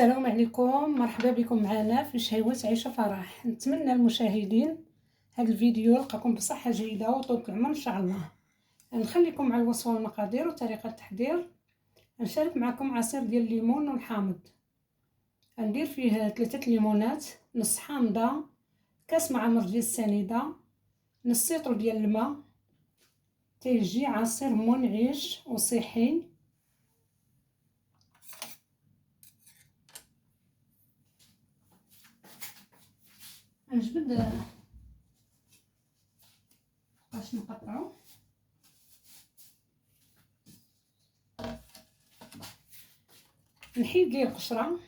السلام عليكم، مرحبا بكم معنا في شهوة عيشة فرح. نتمنى المشاهدين هذا الفيديو يلقاكم بصحة جيدة وطول العمر ان شاء الله. نخليكم مع الوصفة والمقادير وطريقة التحضير. نشارك معكم عصير ديال الليمون والحامض. ندير فيه 3 ليمونات، نص حامضة، كاس معمر ديال السنيدة، نص سيطر ديال الماء، تيجي عصير منعش وصحي. نجبد باش نقطعو. نحيد ليه القشره.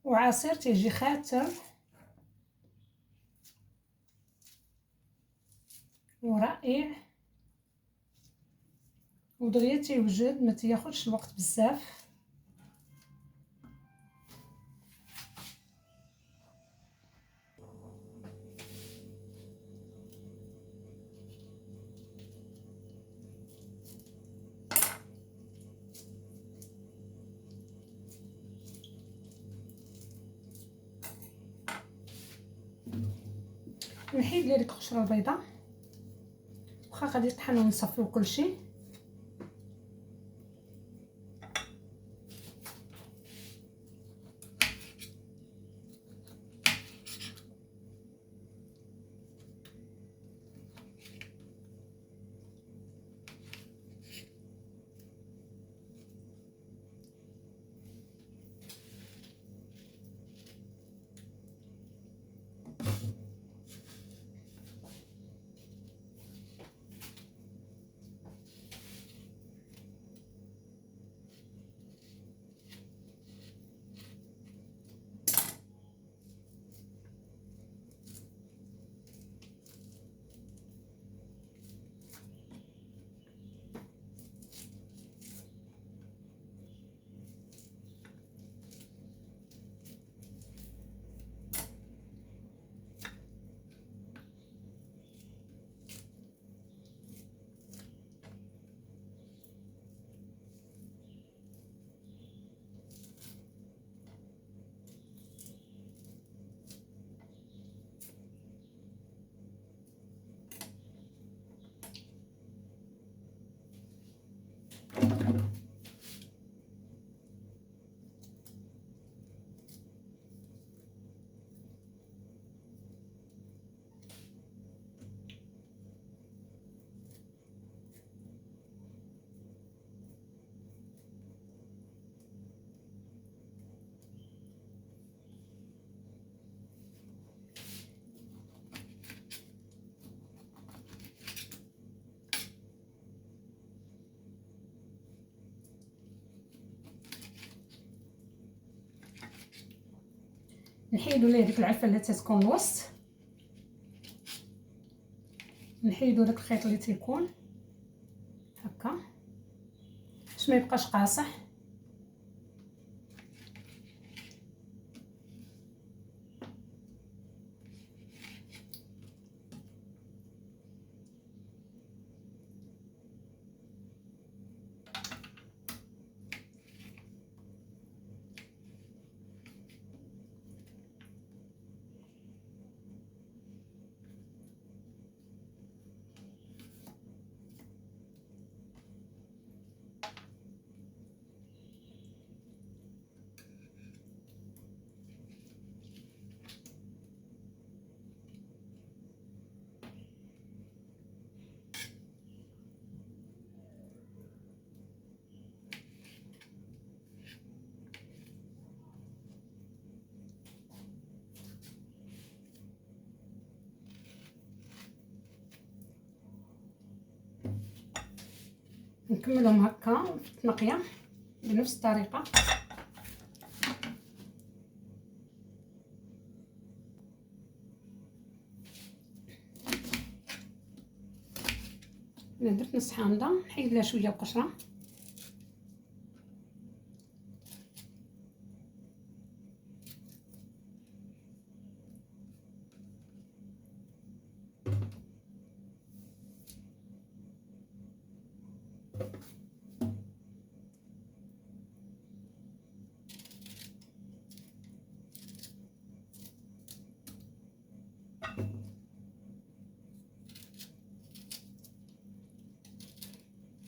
وعصير تيجي خاتر ورائع ودغيا تيوجد، ما تياخذش الوقت بزاف. نحيد ليه ديك القشره البيضاء، واخا غادي يطحنوا ونصفيو كلشي. نحيدو ليه ديك العلفه اللي تتكون الوسط، نحيدو داك الخيط اللي تيكون هكا باش ما يبقاش قاصح. نكملهم هكا في التنقيه بنفس الطريقه. انا درت نص حامضه، نحيد لها شويه القشره.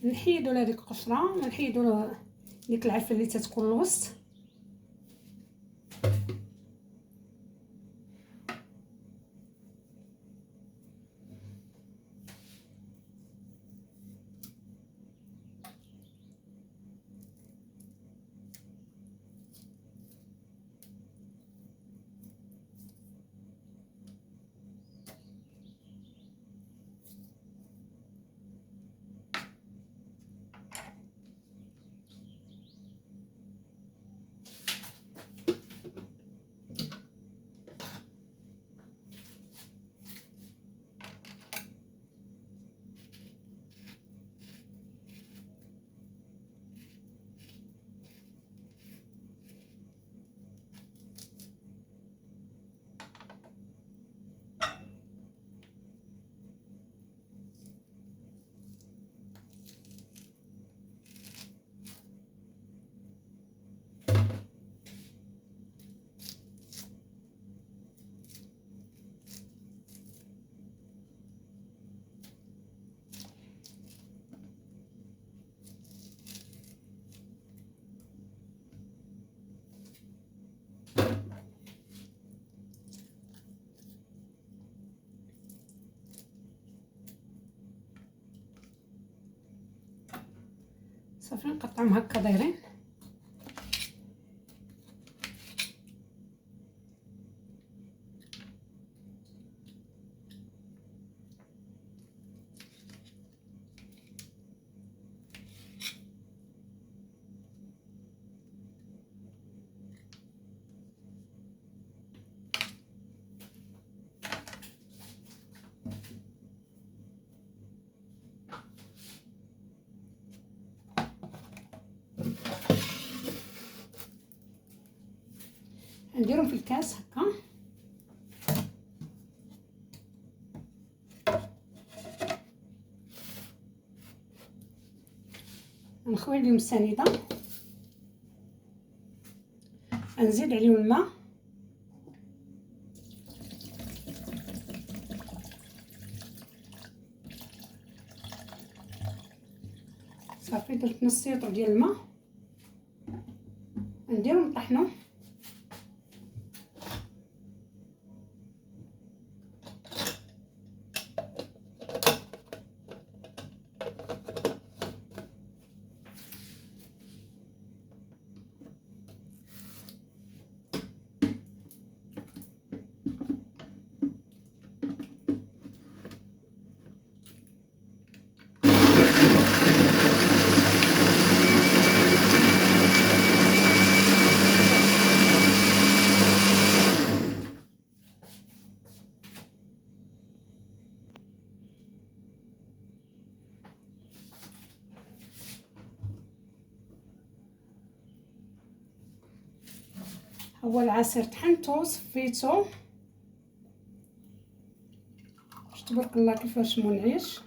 نحيدو هذيك القشره ونحيدو ديك العفه اللي تتكون الوسط. صافي نقطعهم هكا دايرين. نديرهم في الكاس هكا. نخوي لهم السنيده، نزيد عليهم الماء، صافي درت نص لتر ديال الماء، نديرهم نطحنوا. هو العصير طحنته صفيته، تبارك الله كيفاش منعش.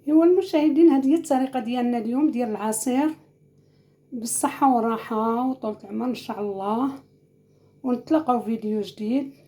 ايوا المشاهدين، هذه هي الطريقه ديالنا اليوم ديال العصير، بالصحه والراحه وطول العمر ان شاء الله، ونتلاقاو في فيديو جديد.